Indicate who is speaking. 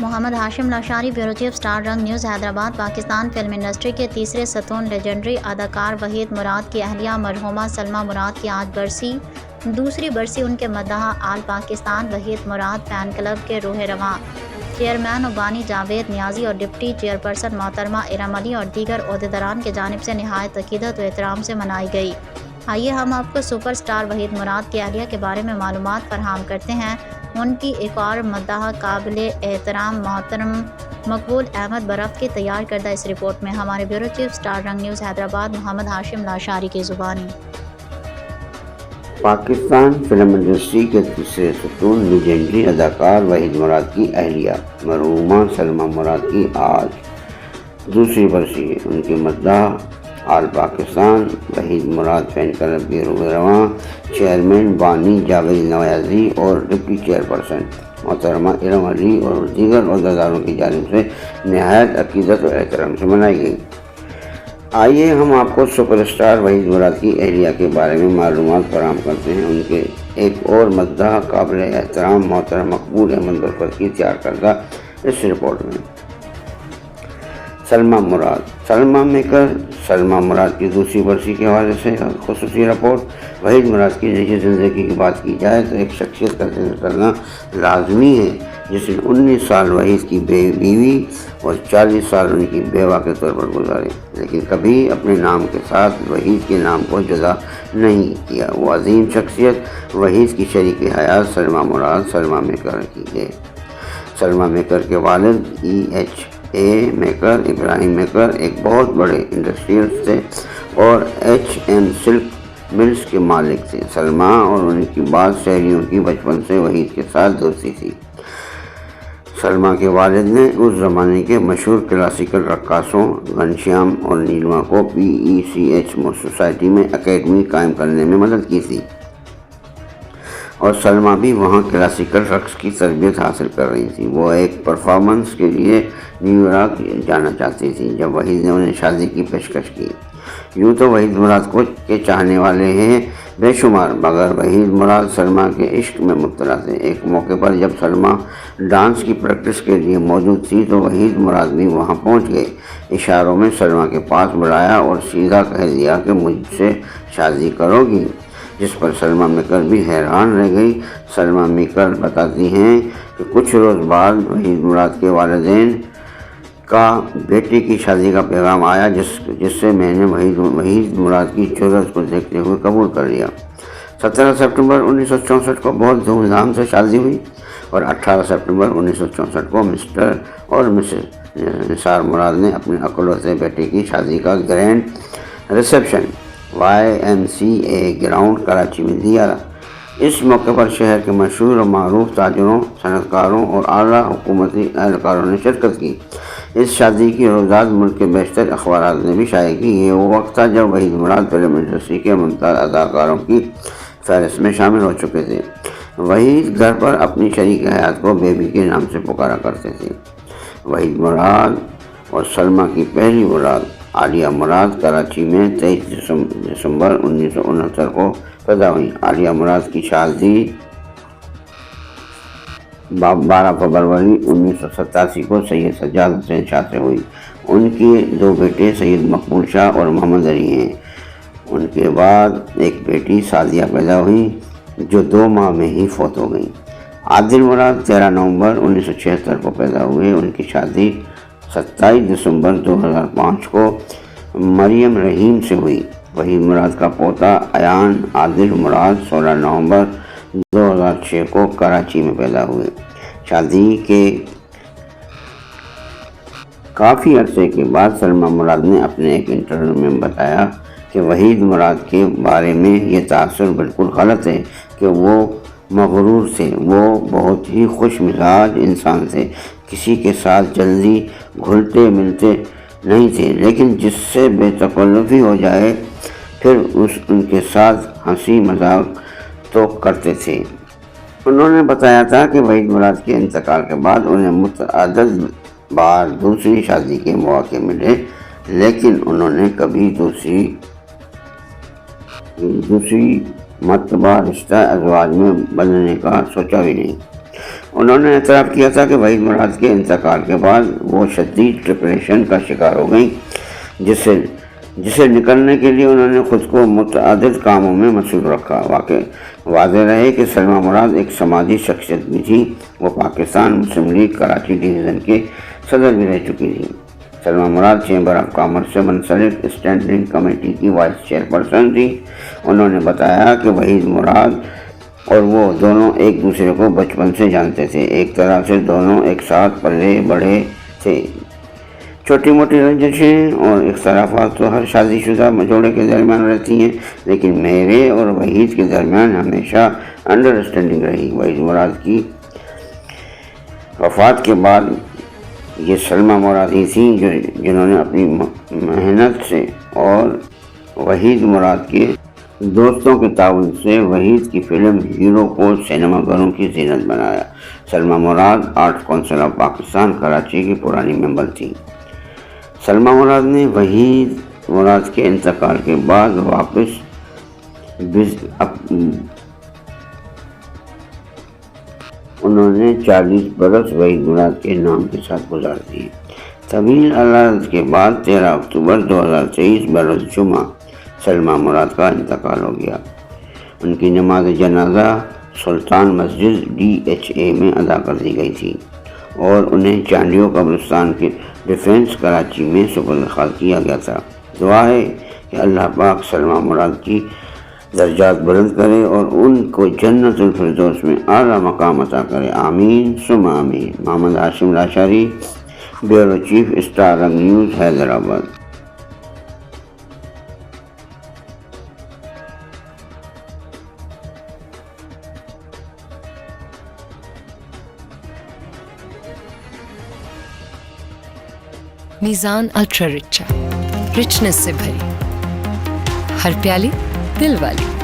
Speaker 1: محمد ہاشم Lashari, bureau chief, star رنگ news, Hyderabad. Pakistan film industry کے تیسرے ستون لیجنڈری اداکار وحید مراد کی اہلیہ مرحومہ سلمیٰ مراد کی آج برسی، دوسری برسی۔ ان کے مداح آل پاکستان وحید مراد فین کلب کے روح رواں چیئرمین و بانی جاوید نیازی اور ڈپٹی چیئرپرسن محترمہ ارم علی اور دیگر عہدیداران کی جانب سے نہایت عقیدت و احترام سے منائی گئی۔ آئیے ہم آپ کو سپر اسٹار وحید مراد کی اہلیہ کے بارے میں معلومات فراہم کرتے ہیں۔ ان کی ایک اور مداح قابل احترام محترم مقبول احمد برفت کی تیار کردہ اس رپورٹ میں ہمارے بیورو چیف، اسٹار رنگ نیوز، حیدرآباد، محمد ہاشم لاشاری کی زبانی۔
Speaker 2: پاکستان فلم انڈسٹری کے تیسرے ستون لیجنڈری اداکار وحید مراد کی اہلیہ مرحومہ سلمیٰ مراد کی آج دوسری برسی ہے۔ ان کے مداح آل پاکستان وحید مراد فین کلب کے روح رواں چیئرمین بانی جاوید نیازی اور ڈپٹی چیئرپرسن محترمہ ارم علی اور دیگر عہدیداروں کی جانب سے نہایت عقیدت و احترام سے منائی گئی۔ آئیے ہم آپ کو سپر اسٹار وحید مراد کی اہلیہ کے بارے میں معلومات فراہم کرتے ہیں۔ ان کے ایک اور مداح قابل احترام محترم مقبول احمد برفت کی تیار کردہ اس رپورٹ میں۔ سلمیٰ مراد، سلمیٰ میکر سلمیٰ مراد کی دوسری برسی کے حوالے سے خصوصی رپورٹ۔ وحید مراد کی ذیلی زندگی کی بات کی جائے تو ایک شخصیت کا ذکر کرنا لازمی ہے جس نے 19 سال وحید کی بیوی اور 40 سال ان کی بیوہ کے طور پر گزارے، لیکن کبھی اپنے نام کے ساتھ وحید کے نام کو جدا نہیں کیا۔ وہ عظیم شخصیت وحید کی شریک حیات سلمیٰ مراد سلمیٰ میکر کی ہے۔ سلمیٰ میکر کے والد EHA میکر ابراہیم میکر ایک بہت بڑے انڈسٹریلسٹ تھے اور HM سلک ملز کے مالک تھے۔ سلمیٰ اور ان کی بعض شہریوں کی بچپن سے وحید کے ساتھ دوستی تھی۔ سلمیٰ کے والد نے اس زمانے کے مشہور کلاسیکل رقاصوں گھنشیام اور نیلما کو PECH سوسائٹی میں اکیڈمی قائم کرنے میں مدد کی تھی اور سلمیٰ بھی وہاں کلاسیکل رقص کی تربیت حاصل کر رہی تھی۔ وہ ایک پرفارمنس کے لیے نیو یارک جانا چاہتی تھی جب وحید نے انہیں شادی کی پیشکش کی۔ یوں تو وحید مراد کو کے چاہنے والے ہیں بے شمار، مگر وحید مراد سلمیٰ کے عشق میں مبتلا تھے۔ ایک موقع پر جب سلمیٰ ڈانس کی پریکٹس کے لیے موجود تھی تو وحید مراد بھی وہاں پہنچ گئے، اشاروں میں سلمیٰ کے پاس بلایا اور سیدھا کہہ دیا کہ مجھ سے شادی کرو گی، جس پر سلمیٰ میکر بھی حیران رہ گئی۔ سلمیٰ میکر بتاتی ہیں کہ کچھ روز بعد وحید مراد کے والدین کا بیٹے کی شادی کا پیغام آیا جس سے میں نے وحید مراد کی جرأت کو دیکھتے ہوئے قبول کر لیا۔ 17 سپتمبر 1964 کو بہت دھوم دھام سے شادی ہوئی اور 18 سپتمبر 1964 کو مسٹر اور مسز نثار مراد نے اپنے اکلوتے بیٹے کی شادی کا grand reception YMCA ground Karachi میں دیا۔ اس موقع پر شہر کے مشہور و معروف تاجروں، صنعت کاروں اور اعلیٰ حکومتی اہلکاروں نے شرکت کی۔ اس شادی کی روزات ملک کے بیشتر اخبارات نے بھی شائع کی۔ یہ وہ وقت تھا جب وحید مراد فلم انڈسٹری کے ممتاز اداکاروں کی فہرست میں شامل ہو چکے تھے۔ وحید گھر پر اپنی شریک حیات کو بیبی کے نام سے پکارا کرتے تھے۔ وحید مراد اور سلمیٰ کی پہلی اولاد عالیہ مراد کراچی میں 23 دسمبر 1969 کو پیدا ہوئی۔ عالیہ مراد کی شادی 12 فروری 1987 کو سید سجاد حسین شاہ سے ہوئی۔ ان کے 2 بیٹے سید مقبول شاہ اور محمد علی ہیں۔ ان کے بعد ایک بیٹی سعدیہ پیدا ہوئی جو 2 ماہ میں ہی فوت ہو گئی۔ عادل مراد 13 نومبر 1976 کو پیدا ہوئے۔ ان کی شادی 27 دسمبر 2005 کو مریم رحیم سے ہوئی۔ وحید مراد کا پوتا ایان عادل مراد 16 نومبر 2006 کو کراچی میں پیدا ہوئے۔ شادی کے کافی عرصے کے بعد سلمیٰ مراد نے اپنے ایک انٹرویو میں بتایا کہ وحید مراد کے بارے میں یہ تاثر بالکل غلط ہے کہ وہ مغرور تھے۔ وہ بہت ہی خوش مزاج انسان تھے، کسی کے ساتھ جلدی گھلتے ملتے نہیں تھے، لیکن جس سے بے تکلفی ہو جائے پھر ان کے ساتھ ہنسی مذاق تو کرتے تھے۔ انہوں نے بتایا تھا کہ وحید مراد کے انتقال کے بعد انہیں متعدد بار دوسری شادی کے مواقع ملے، لیکن انہوں نے کبھی دوسری مرتبہ رشتہ ازواج میں بندھنے کا سوچا بھی نہیں۔ انہوں نے اعتراف کیا تھا کہ وحید مراد کے انتقال کے بعد وہ شدید ڈپریشن کا شکار ہو گئیں، جسے نکلنے کے لیے انہوں نے خود کو متعدد کاموں میں مصروف رکھا۔ واضح رہے کہ سلمیٰ مراد ایک سماجی شخصیت بھی تھی۔ وہ پاکستان مسلم لیگ کراچی ڈویژن کے صدر بھی رہ چکی تھی۔ سلمیٰ مراد چیمبر آف کامرس سے منسلک اسٹینڈنگ کمیٹی کی وائس چیئرپرسن تھی۔ انہوں نے بتایا کہ وحید مراد اور وہ دونوں ایک دوسرے کو بچپن سے جانتے تھے۔ ایک طرح سے دونوں ایک ساتھ پلے بڑھے تھے۔ چھوٹی موٹی رنجشیں اور اختلافات تو ہر شادی شدہ جوڑے کے درمیان رہتی ہیں، لیکن میرے اور وحید کے درمیان ہمیشہ انڈرسٹینڈنگ رہی۔ وحید مراد کی وفات کے بعد یہ سلمیٰ مراد ہی تھیں جنہوں نے اپنی محنت سے اور وحید مراد کے دوستوں کے تعاون سے وحید کی فلم ہیرو کو سینما گھروں کی زینت بنایا۔ Salma Murad art council of Pakistan Karachi کی پرانی ممبر تھی۔ سلمیٰ مراد نے وحید مراد کے انتقال کے بعد انہوں نے 40 برس وحید مراد کے نام کے ساتھ گزار دیے۔ طویل علاج کے بعد 13 اکتوبر 2023 بروز جمعہ سلمیٰ مراد کا انتقال ہو گیا۔ ان کی نماز جنازہ سلطان مسجد DHA میں ادا کر دی گئی تھی اور انہیں چانڈیو قبرستان کے ڈیفنس کراچی میں سپرد خاک کیا گیا تھا۔ دعا ہے کہ اللہ پاک سلمیٰ مراد کی درجات بلند کرے اور ان کو جنت الفردوس میں اعلیٰ مقام عطا کرے، آمین ثم آمین۔ محمد ہاشم لاشاری، بیورو چیف، اسٹار رنگ نیوز، حیدرآباد۔
Speaker 3: میزان الٹرا رچا، رچنس سے بھری، ہر پیالی دل والی۔